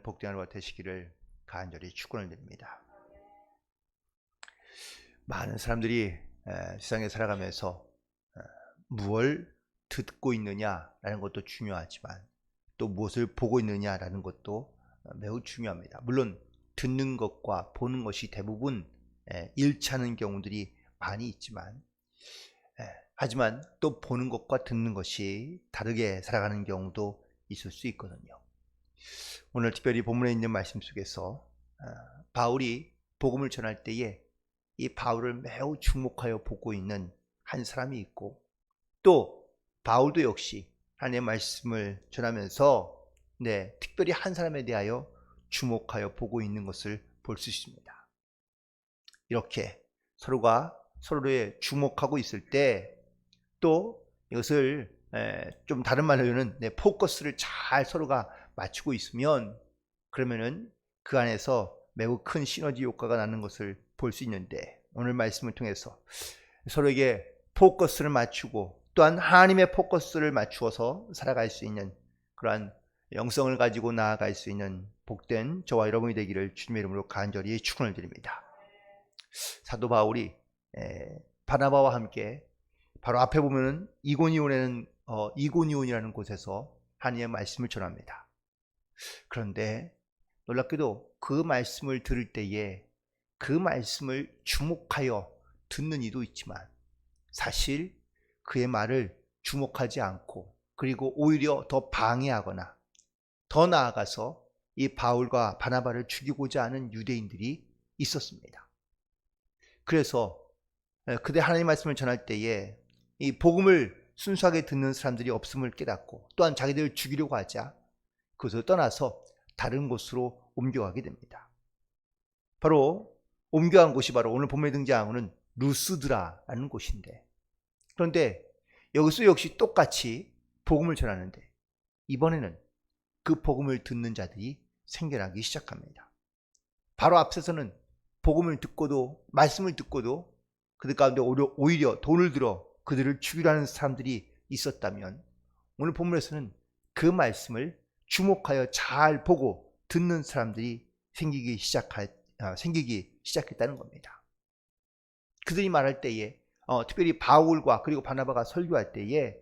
복된 하루가 되시기를 간절히 축원을 드립니다. 많은 사람들이 세상에 살아가면서 무엇을 듣고 있느냐라는 것도 중요하지만 또 무엇을 보고 있느냐라는 것도 매우 중요합니다. 물론 듣는 것과 보는 것이 대부분 일치하는 경우들이 많이 있지만 하지만 또 보는 것과 듣는 것이 다르게 살아가는 경우도 있을 수 있거든요. 오늘 특별히 본문에 있는 말씀 속에서 바울이 복음을 전할 때에 이 바울을 매우 주목하여 보고 있는 한 사람이 있고 또 바울도 역시 하나님의 말씀을 전하면서 특별히 한 사람에 대하여 주목하여 보고 있는 것을 볼 수 있습니다. 이렇게 서로가 서로에 주목하고 있을 때 또 이것을 좀 다른 말로는 포커스를 잘 서로가 맞추고 있으면 그러면은 그 안에서 매우 큰 시너지 효과가 나는 것을 볼 수 있는데 오늘 말씀을 통해서 서로에게 포커스를 맞추고 또한 하나님의 포커스를 맞추어서 살아갈 수 있는 그러한 영성을 가지고 나아갈 수 있는 복된 저와 여러분이 되기를 주님의 이름으로 간절히 축원을 드립니다. 사도 바울이 바나바와 함께 바로 앞에 보면은 이고니온이라는 곳에서 하나님의 말씀을 전합니다. 그런데 놀랍게도 그 말씀을 들을 때에 그 말씀을 주목하여 듣는 이도 있지만 사실 그의 말을 주목하지 않고 그리고 오히려 더 방해하거나 더 나아가서 이 바울과 바나바를 죽이고자 하는 유대인들이 있었습니다. 그래서 그대 하나님의 말씀을 전할 때에 이 복음을 순수하게 듣는 사람들이 없음을 깨닫고 또한 자기들을 죽이려고 하자 그것을 떠나서 다른 곳으로 옮겨가게 됩니다. 바로 옮겨간 곳이 바로 오늘 본문에 등장하는 루스드라라는 곳인데 그런데 여기서 역시 똑같이 복음을 전하는데 이번에는 그 복음을 듣는 자들이 생겨나기 시작합니다. 바로 앞서서는 복음을 듣고도 말씀을 듣고도 그들 가운데 오히려 돈을 들어 그들을 죽이려는 사람들이 있었다면 오늘 본문에서는 그 말씀을 주목하여 잘 보고 듣는 사람들이 생기기 시작했다는 겁니다. 그들이 말할 때에 특별히 바울과 그리고 바나바가 설교할 때에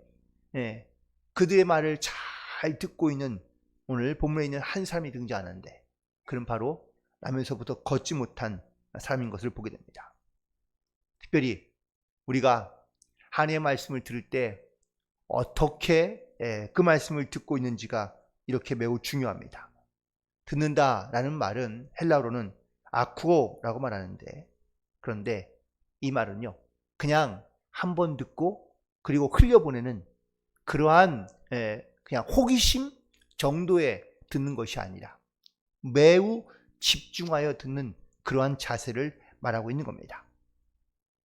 그들의 말을 잘 듣고 있는 오늘 본문에 있는 한 사람이 등장하는데 그는 바로 나면서부터 걷지 못한 사람인 것을 보게 됩니다. 특별히 우리가 하나님의 말씀을 들을 때 어떻게 그 말씀을 듣고 있는지가 이렇게 매우 중요합니다. 듣는다라는 말은 헬라어로는 아쿠오라고 말하는데 그런데 이 말은요 그냥 한 번 듣고 그리고 흘려보내는 그러한 그냥 호기심 정도의 듣는 것이 아니라 매우 집중하여 듣는 그러한 자세를 말하고 있는 겁니다.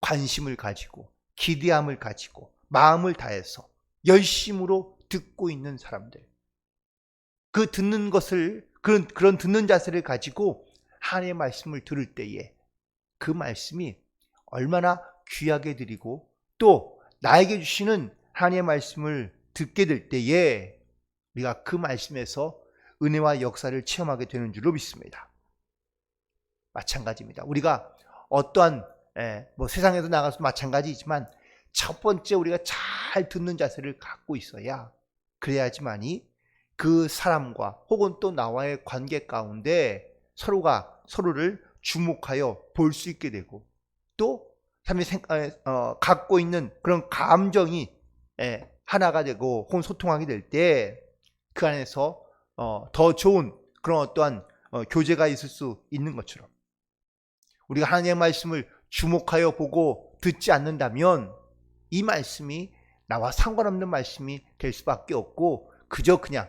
관심을 가지고 기대함을 가지고 마음을 다해서 열심으로 듣고 있는 사람들 그 듣는 것을 그런 듣는 자세를 가지고 하나님의 말씀을 들을 때에 그 말씀이 얼마나 귀하게 드리고 또 나에게 주시는 하나님의 말씀을 듣게 될 때에 우리가 그 말씀에서 은혜와 역사를 체험하게 되는 줄로 믿습니다. 마찬가지입니다. 우리가 어떠한 세상에서 나가서 마찬가지이지만 첫 번째 우리가 잘 듣는 자세를 갖고 있어야 그래야지만이 그 사람과 혹은 또 나와의 관계 가운데 서로가 서로를 주목하여 볼 수 있게 되고 또 사람이 갖고 있는 그런 감정이 하나가 되고 혹은 소통하게 될 때 그 안에서 더 좋은 그런 어떠한 교제가 있을 수 있는 것처럼 우리가 하나님의 말씀을 주목하여 보고 듣지 않는다면 이 말씀이 나와 상관없는 말씀이 될 수밖에 없고 그저 그냥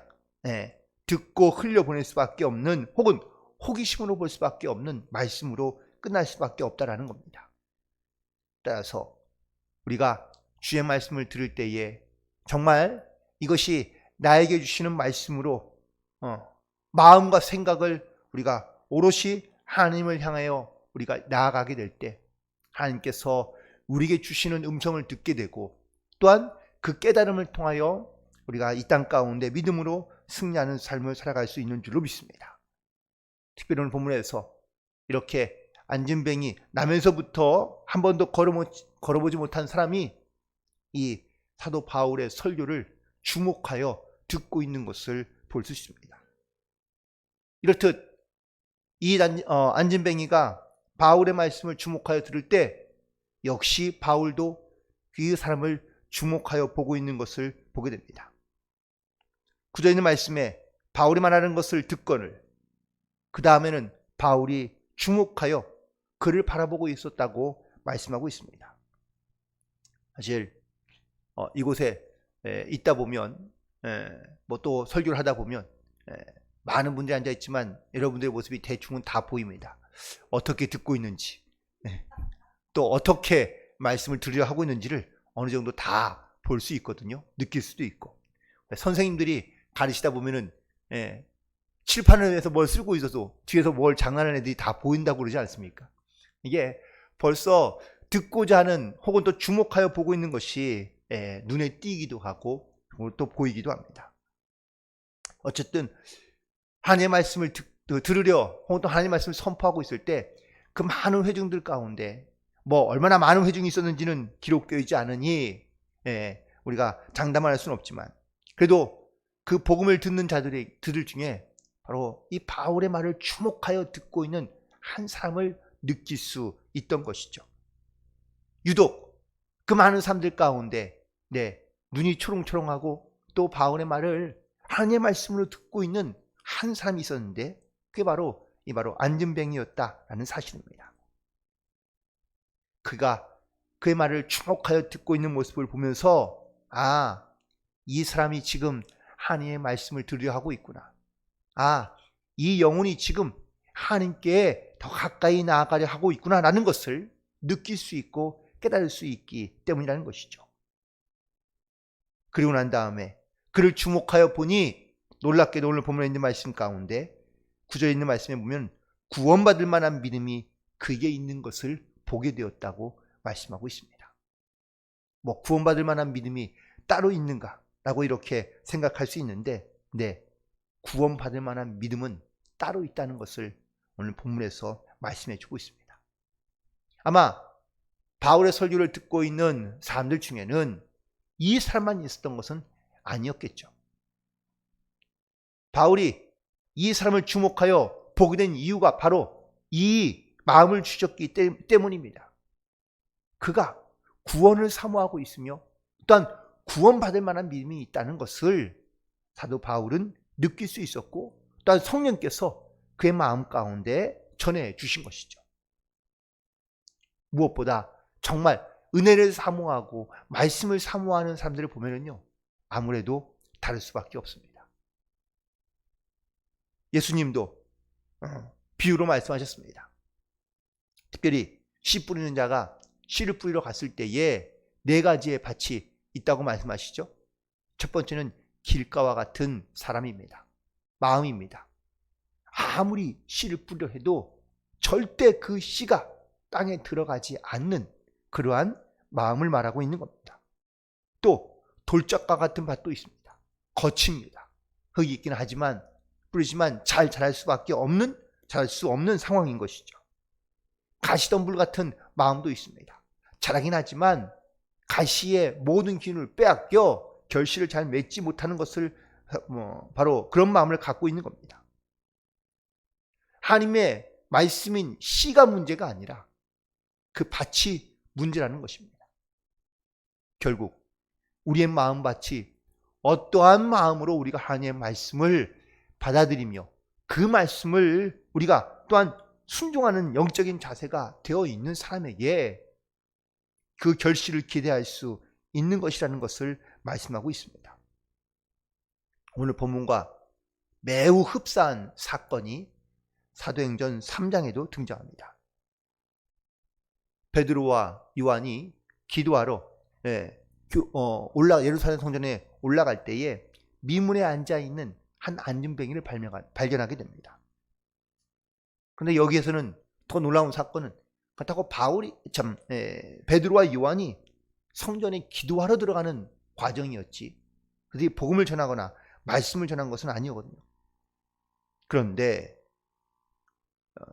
듣고 흘려보낼 수밖에 없는 혹은 호기심으로 볼 수밖에 없는 말씀으로 끝날 수밖에 없다라는 겁니다. 따라서 우리가 주의 말씀을 들을 때에 정말 이것이 나에게 주시는 말씀으로 마음과 생각을 우리가 오롯이 하나님을 향하여 우리가 나아가게 될 때 하나님께서 우리에게 주시는 음성을 듣게 되고 또한 그 깨달음을 통하여 우리가 이 땅 가운데 믿음으로 승리하는 삶을 살아갈 수 있는 줄로 믿습니다. 특별히 오늘 본문에서 이렇게 안진뱅이 나면서부터 한 번도 걸어보지 못한 사람이 이 사도 바울의 설교를 주목하여 듣고 있는 것을 볼 수 있습니다. 이렇듯 이 안진뱅이가 바울의 말씀을 주목하여 들을 때 역시 바울도 그 사람을 주목하여 보고 있는 것을 보게 됩니다. 구절에 있는 말씀에 바울이 말하는 것을 듣거늘, 그 다음에는 바울이 주목하여 그를 바라보고 있었다고 말씀하고 있습니다. 사실 이곳에 있다 보면 뭐 또 설교를 하다 보면 많은 분들이 앉아 있지만 여러분들의 모습이 대충은 다 보입니다. 어떻게 듣고 있는지, 또 어떻게 말씀을 들으려 하고 있는지를 어느 정도 다 볼 수 있거든요. 느낄 수도 있고. 선생님들이 가르치다 보면은 칠판에서 뭘 쓰고 있어도 뒤에서 뭘 장난하는 애들이 다 보인다고 그러지 않습니까? 이게 벌써 듣고자 하는 혹은 또 주목하여 보고 있는 것이 눈에 띄기도 하고 또 보이기도 합니다. 어쨌든 하나님의 말씀을 들으려 혹은 또 하나님의 말씀을 선포하고 있을 때 그 많은 회중들 가운데 뭐 얼마나 많은 회중이 있었는지는 기록되어 있지 않으니 우리가 장담할 수는 없지만 그래도 그 복음을 듣는 자들을 중에 바로 이 바울의 말을 주목하여 듣고 있는 한 사람을 느낄 수 있던 것이죠. 유독 그 많은 사람들 가운데 눈이 초롱초롱하고 또 바울의 말을 하나님의 말씀으로 듣고 있는 한 사람이 있었는데 그게 바로 안진뱅이였다라는 사실입니다. 그가 그의 말을 주목하여 듣고 있는 모습을 보면서 이 사람이 지금 하나님의 말씀을 들으려 하고 있구나. 이 영혼이 지금 하나님께 더 가까이 나아가려 하고 있구나라는 것을 느낄 수 있고 깨달을 수 있기 때문이라는 것이죠. 그리고 난 다음에 그를 주목하여 보니 놀랍게도 오늘 본문에 있는 말씀 가운데 구절에 있는 말씀에 보면 구원받을 만한 믿음이 그에게 있는 것을 보게 되었다고 말씀하고 있습니다. 뭐 구원받을 만한 믿음이 따로 있는가라고 이렇게 생각할 수 있는데 구원받을 만한 믿음은 따로 있다는 것을 오늘 본문에서 말씀해 주고 있습니다. 아마 바울의 설교를 듣고 있는 사람들 중에는 이 사람만 있었던 것은 아니었겠죠. 바울이 이 사람을 주목하여 보게 된 이유가 바로 이 마음을 주셨기 때문입니다. 그가 구원을 사모하고 있으며 또한 구원받을 만한 믿음이 있다는 것을 사도 바울은 느낄 수 있었고 또한 성령께서 그의 마음 가운데 전해 주신 것이죠. 무엇보다 정말 은혜를 사모하고 말씀을 사모하는 사람들을 보면은요 아무래도 다를 수밖에 없습니다. 예수님도 비유로 말씀하셨습니다. 특별히 씨 뿌리는 자가 씨를 뿌리러 갔을 때에 4가지의 밭이 있다고 말씀하시죠. 첫 번째는 길가와 같은 사람입니다. 마음입니다. 아무리 씨를 뿌려 해도 절대 그 씨가 땅에 들어가지 않는 그러한 마음을 말하고 있는 겁니다. 또 돌짝과 같은 밭도 있습니다. 거칩니다. 흙이 있긴 하지만 뿌리지만 잘 자랄 수 없는 상황인 것이죠. 가시덤불 같은 마음도 있습니다. 자라긴 하지만 가시의 모든 기운을 빼앗겨 결실을 잘 맺지 못하는 것을 바로 그런 마음을 갖고 있는 겁니다. 하나님의 말씀인 씨가 문제가 아니라 그 밭이 문제라는 것입니다. 결국 우리의 마음밭이 어떠한 마음으로 우리가 하나님의 말씀을 받아들이며 그 말씀을 우리가 또한 순종하는 영적인 자세가 되어 있는 사람에게 그 결실을 기대할 수 있는 것이라는 것을 말씀하고 있습니다. 오늘 본문과 매우 흡사한 사건이 사도행전 3장에도 등장합니다. 베드로와 요한이 기도하러 예루살렘 성전에 올라갈 때에 미문에 앉아있는 한 안진뱅이를 발견하게 됩니다. 그런데 여기에서는 더 놀라운 사건은 그렇다고 베드로와 요한이 성전에 기도하러 들어가는 과정이었지 그들이 복음을 전하거나 말씀을 전한 것은 아니었거든요. 그런데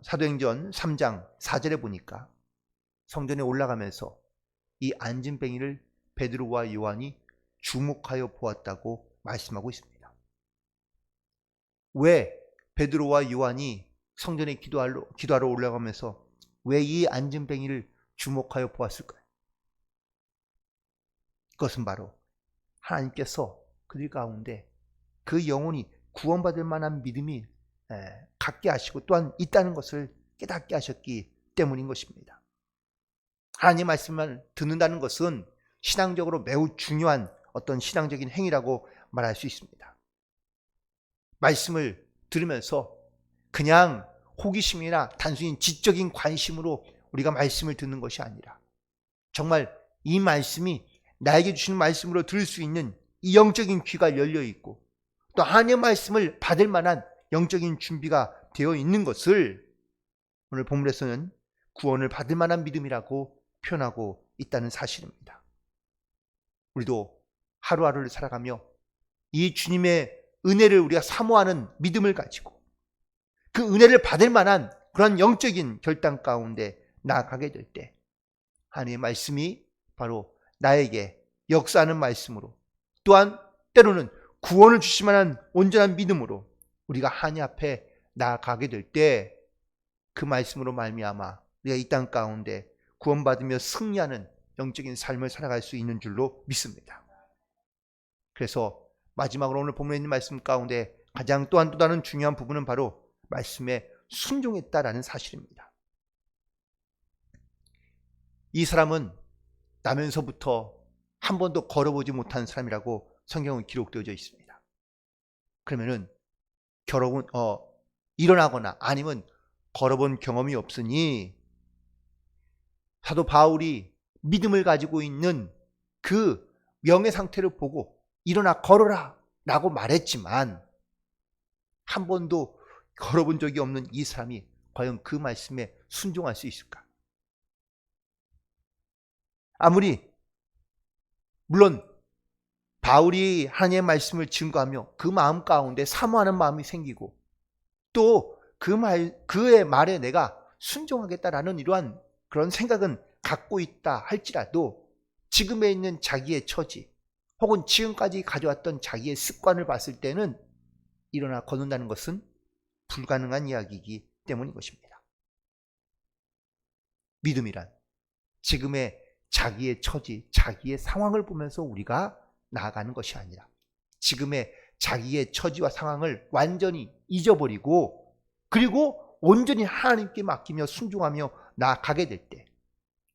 사도행전 3장 4절에 보니까 성전에 올라가면서 이 안진뱅이를 베드로와 요한이 주목하여 보았다고 말씀하고 있습니다. 왜 베드로와 요한이 성전에 기도하러 올라가면서 왜 이 안진뱅이를 주목하여 보았을까요? 그것은 바로 하나님께서 그들 가운데 그 영혼이 구원받을 만한 믿음이 갖게 하시고 또한 있다는 것을 깨닫게 하셨기 때문인 것입니다. 하나님의 말씀을 듣는다는 것은 신앙적으로 매우 중요한 어떤 신앙적인 행위라고 말할 수 있습니다. 말씀을 들으면서 그냥 호기심이나 단순히 지적인 관심으로 우리가 말씀을 듣는 것이 아니라 정말 이 말씀이 나에게 주시는 말씀으로 들을 수 있는 이 영적인 귀가 열려 있고 또 하나님의 말씀을 받을 만한 영적인 준비가 되어 있는 것을 오늘 본문에서는 구원을 받을 만한 믿음이라고 표현하고 있다는 사실입니다. 우리도 하루하루를 살아가며 이 주님의 은혜를 우리가 사모하는 믿음을 가지고 그 은혜를 받을 만한 그런 영적인 결단 가운데 나아가게 될 때 하나님의 말씀이 바로 나에게 역사하는 말씀으로 또한 때로는 구원을 주실 만한 온전한 믿음으로 우리가 하나님 앞에 나아가게 될 때 그 말씀으로 말미암아 우리가 이 땅 가운데 구원받으며 승리하는 영적인 삶을 살아갈 수 있는 줄로 믿습니다. 그래서 마지막으로 오늘 본문에 있는 말씀 가운데 가장 또 다른 중요한 부분은 바로 말씀에 순종했다라는 사실입니다. 이 사람은 나면서부터 한 번도 걸어보지 못한 사람이라고 성경은 기록되어져 있습니다. 그러면은 일어나거나 아니면 걸어본 경험이 없으니 사도 바울이 믿음을 가지고 있는 그 명의 상태를 보고 일어나 걸어라 라고 말했지만 한 번도 걸어본 적이 없는 이 사람이 과연 그 말씀에 순종할 수 있을까? 물론 바울이 하나님의 말씀을 증거하며 그 마음 가운데 사모하는 마음이 생기고 또 그의 말에 내가 순종하겠다라는 이러한 그런 생각은 갖고 있다 할지라도 지금에 있는 자기의 처지 혹은 지금까지 가져왔던 자기의 습관을 봤을 때는 일어나 걷는다는 것은 불가능한 이야기이기 때문인 것입니다. 믿음이란 지금의 자기의 처지, 자기의 상황을 보면서 우리가 나아가는 것이 아니라 지금의 자기의 처지와 상황을 완전히 잊어버리고 그리고 온전히 하나님께 맡기며 순종하며 나아가게 될 때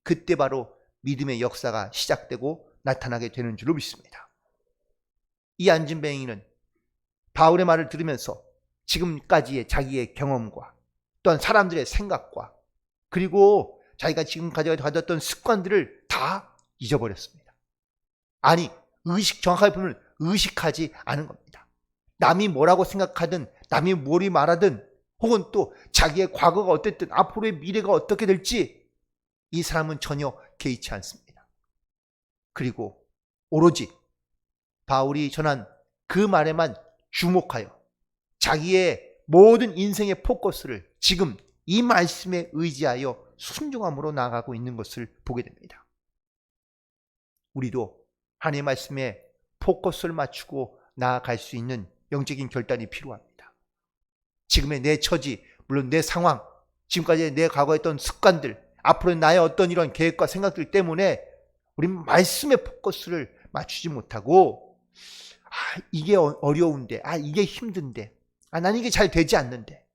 그때 바로 믿음의 역사가 시작되고 나타나게 되는 줄로 믿습니다. 이 안진뱅이는 바울의 말을 들으면서 지금까지의 자기의 경험과 또한 사람들의 생각과 그리고 자기가 지금까지 가졌던 습관들을 다 잊어버렸습니다. 아니 정확하게 보면 의식하지 않은 겁니다. 남이 뭐라고 생각하든 남이 뭐리 말하든 혹은 또 자기의 과거가 어땠든 앞으로의 미래가 어떻게 될지 이 사람은 전혀 개의치 않습니다. 그리고 오로지 바울이 전한 그 말에만 주목하여 자기의 모든 인생의 포커스를 지금 이 말씀에 의지하여 순종함으로 나아가고 있는 것을 보게 됩니다. 우리도 하나님의 말씀에 포커스를 맞추고 나아갈 수 있는 영적인 결단이 필요합니다. 지금의 내 처지, 물론 내 상황, 지금까지 내 과거에 했던 습관들, 앞으로의 나의 어떤 이런 계획과 생각들 때문에 우리는 말씀에 포커스를 맞추지 못하고 이게 어려운데, 이게 힘든데, 난 이게 잘 되지 않는데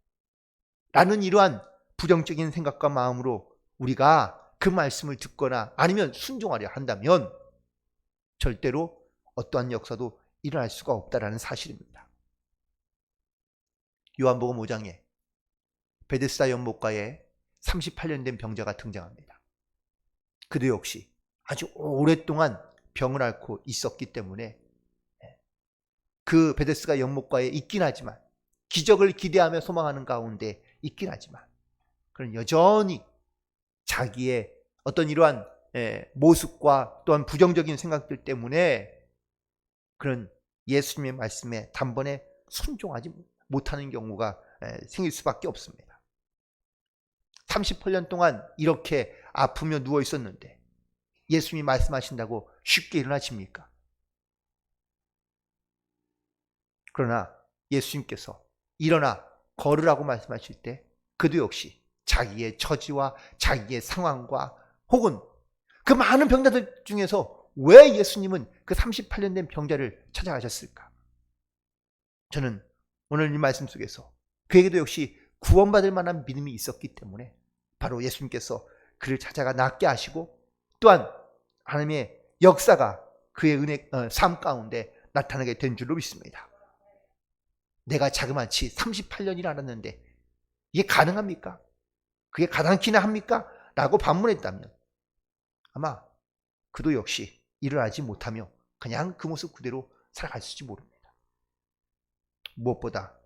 라는 이러한 부정적인 생각과 마음으로 우리가 그 말씀을 듣거나 아니면 순종하려 한다면 절대로 어떠한 역사도 일어날 수가 없다라는 사실입니다. 요한복음 5장에 베데스다 연못가에 38년 된 병자가 등장합니다. 그도 역시 아주 오랫동안 병을 앓고 있었기 때문에 그 베데스다 연못가에 있긴 하지만 기적을 기대하며 소망하는 가운데 있긴 하지만 그런 여전히 자기의 어떤 이러한 모습과 또한 부정적인 생각들 때문에 그런 예수님의 말씀에 단번에 순종하지 못하는 경우가 생길 수밖에 없습니다. 38년 동안 이렇게 아프며 누워 있었는데 예수님이 말씀하신다고 쉽게 일어나십니까? 그러나 예수님께서 일어나 걸으라고 말씀하실 때 그도 역시 자기의 처지와 자기의 상황과 혹은 그 많은 병자들 중에서 왜 예수님은 그 38년 된 병자를 찾아가셨을까? 저는 오늘 이 말씀 속에서 그에게도 역시 구원받을 만한 믿음이 있었기 때문에 바로 예수님께서 그를 찾아가 낫게 하시고 또한 하나님의 역사가 그의 삶 가운데 나타나게 된 줄로 믿습니다. 내가 자그마치 38년이나 알았는데 이게 가능합니까? 그게 가당키나 합니까? 라고 반문했다면 아마 그도 역시 일어나지 못하며 그냥 그 모습 그대로 살아갔을지 모릅니다. 무엇보다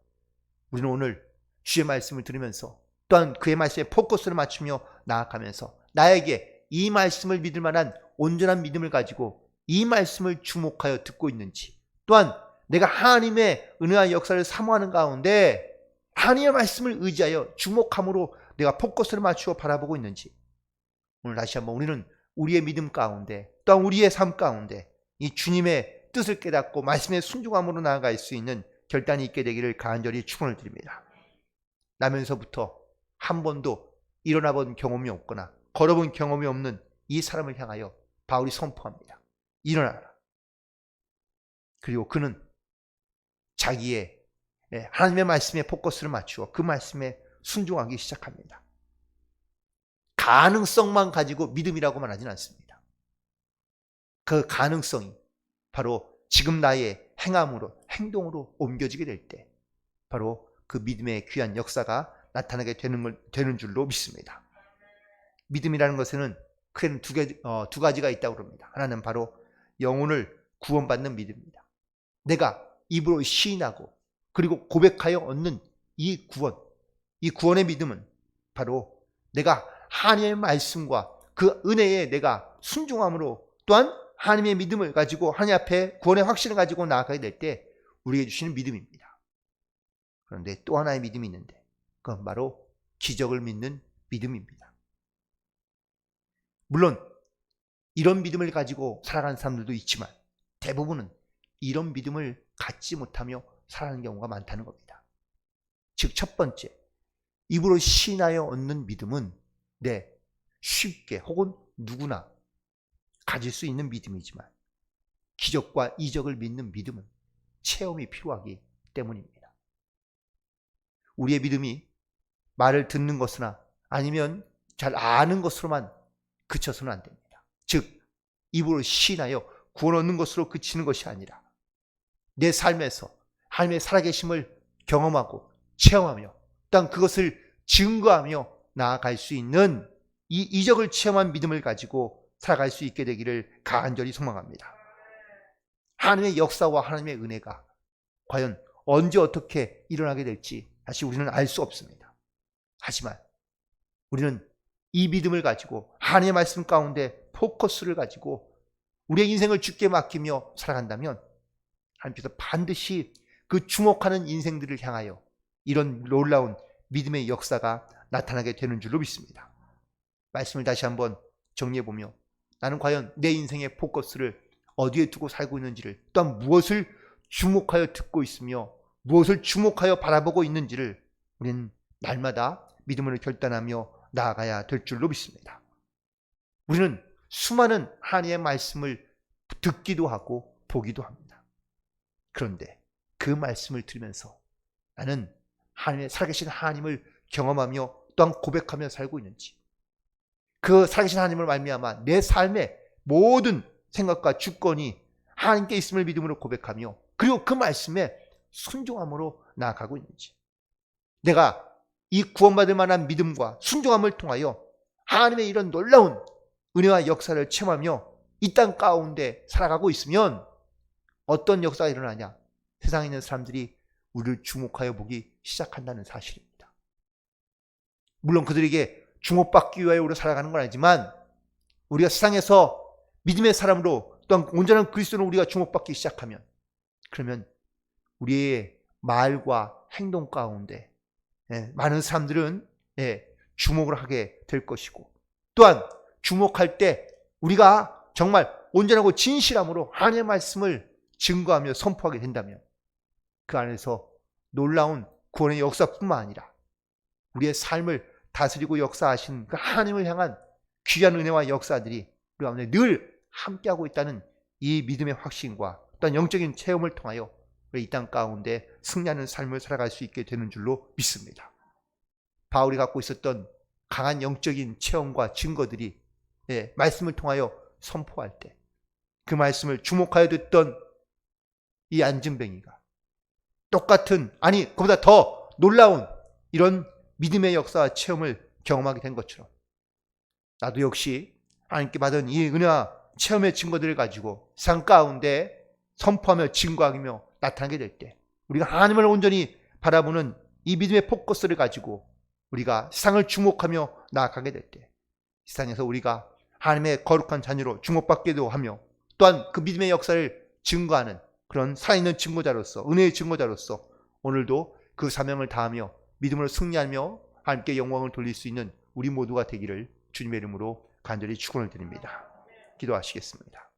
우리는 오늘 주의 말씀을 들으면서 또한 그의 말씀에 포커스를 맞추며 나아가면서 나에게 이 말씀을 믿을 만한 온전한 믿음을 가지고 이 말씀을 주목하여 듣고 있는지, 또한 내가 하나님의 은혜와 역사를 사모하는 가운데 하나님의 말씀을 의지하여 주목함으로 내가 포커스를 맞추어 바라보고 있는지, 오늘 다시 한번 우리는 우리의 믿음 가운데 또한 우리의 삶 가운데 이 주님의 뜻을 깨닫고 말씀의 순종함으로 나아갈 수 있는 결단이 있게 되기를 간절히 축원을 드립니다. 나면서부터 한 번도 일어나 본 경험이 없거나 걸어본 경험이 없는 이 사람을 향하여 바울이 선포합니다. 일어나라. 그리고 그는 자기의 하나님의 말씀에 포커스를 맞추어 그 말씀에 순종하기 시작합니다. 가능성만 가지고 믿음이라고 말하지는 않습니다. 그 가능성이 바로 지금 나의 행함으로 행동으로 옮겨지게 될 때 바로 그 믿음의 귀한 역사가 나타나게 되는 줄로 믿습니다. 믿음이라는 것에는 크게는 두 가지가 있다고 합니다. 하나는 바로 영혼을 구원받는 믿음입니다. 내가 입으로 시인하고 그리고 고백하여 얻는 이 구원의 믿음은 바로 내가 하나님의 말씀과 그 은혜에 내가 순종함으로 또한 하나님의 믿음을 가지고 하나님 앞에 구원의 확신을 가지고 나아가게 될 때 우리에게 주시는 믿음입니다. 그런데 또 하나의 믿음이 있는데 그건 바로 기적을 믿는 믿음입니다. 물론 이런 믿음을 가지고 살아가는 사람들도 있지만 대부분은 이런 믿음을 갖지 못하며 살아가는 경우가 많다는 겁니다. 즉 첫 번째, 입으로 시인하여 얻는 믿음은 쉽게 혹은 누구나 가질 수 있는 믿음이지만 기적과 이적을 믿는 믿음은 체험이 필요하기 때문입니다. 우리의 믿음이 말을 듣는 것이나 아니면 잘 아는 것으로만 그쳐서는 안 됩니다. 즉 입으로 시인하여 구원 얻는 것으로 그치는 것이 아니라 내 삶에서 하나님의 살아계심을 경험하고 체험하며 또한 그것을 증거하며 나아갈 수 있는 이 이적을 체험한 믿음을 가지고 살아갈 수 있게 되기를 간절히 소망합니다. 하나님의 역사와 하나님의 은혜가 과연 언제 어떻게 일어나게 될지 사실 우리는 알 수 없습니다. 하지만 우리는 이 믿음을 가지고 하나님의 말씀 가운데 포커스를 가지고 우리의 인생을 주께 맡기며 살아간다면 하나님께서 반드시 그 주목하는 인생들을 향하여 이런 놀라운 믿음의 역사가 나타나게 되는 줄로 믿습니다. 말씀을 다시 한번 정리해보며 나는 과연 내 인생의 포커스를 어디에 두고 살고 있는지를 또한 무엇을 주목하여 듣고 있으며 무엇을 주목하여 바라보고 있는지를 우리는 날마다 믿음으로 결단하며 나아가야 될 줄로 믿습니다. 우리는 수많은 하나님의 말씀을 듣기도 하고 보기도 합니다. 그런데 그 말씀을 들으면서 나는 하나님의 살아계신 하나님을 경험하며 또한 고백하며 살고 있는지, 그 살아계신 하나님을 말미암아 내 삶의 모든 생각과 주권이 하나님께 있음을 믿음으로 고백하며 그리고 그 말씀에 순종함으로 나아가고 있는지, 내가 이 구원받을 만한 믿음과 순종함을 통하여 하나님의 이런 놀라운 은혜와 역사를 체험하며 이 땅 가운데 살아가고 있으면 어떤 역사가 일어나냐? 세상에 있는 사람들이 우리를 주목하여 보기 시작한다는 사실입니다. 물론 그들에게 주목받기 위하여 우리가 살아가는 건 아니지만 우리가 세상에서 믿음의 사람으로 또한 온전한 그리스도로 우리가 주목받기 시작하면 그러면 우리의 말과 행동 가운데 많은 사람들은 주목을 하게 될 것이고, 또한 주목할 때 우리가 정말 온전하고 진실함으로 하나님의 말씀을 증거하며 선포하게 된다면 그 안에서 놀라운 구원의 역사뿐만 아니라 우리의 삶을 다스리고 역사하신 그 하나님을 향한 귀한 은혜와 역사들이 우리 가운데 늘 함께하고 있다는 이 믿음의 확신과 또한 영적인 체험을 통하여 이 땅 가운데 승리하는 삶을 살아갈 수 있게 되는 줄로 믿습니다. 바울이 갖고 있었던 강한 영적인 체험과 증거들이 말씀을 통하여 선포할 때 그 말씀을 주목하여 듣던 이 안진뱅이가 똑같은, 아니 그보다 더 놀라운 이런 믿음의 역사와 체험을 경험하게 된 것처럼 나도 역시 하나님께 받은 이 은혜와 체험의 증거들을 가지고 상 가운데 선포하며 증거하며 나타나게 될 때 우리가 하나님을 온전히 바라보는 이 믿음의 포커스를 가지고 우리가 세상을 주목하며 나아가게 될 때 세상에서 우리가 하나님의 거룩한 자녀로 주목받기도 하며 또한 그 믿음의 역사를 증거하는 그런 살아있는 증거자로서, 은혜의 증거자로서 오늘도 그 사명을 다하며 믿음으로 승리하며 하나님께 영광을 돌릴 수 있는 우리 모두가 되기를 주님의 이름으로 간절히 축원을 드립니다. 기도하시겠습니다.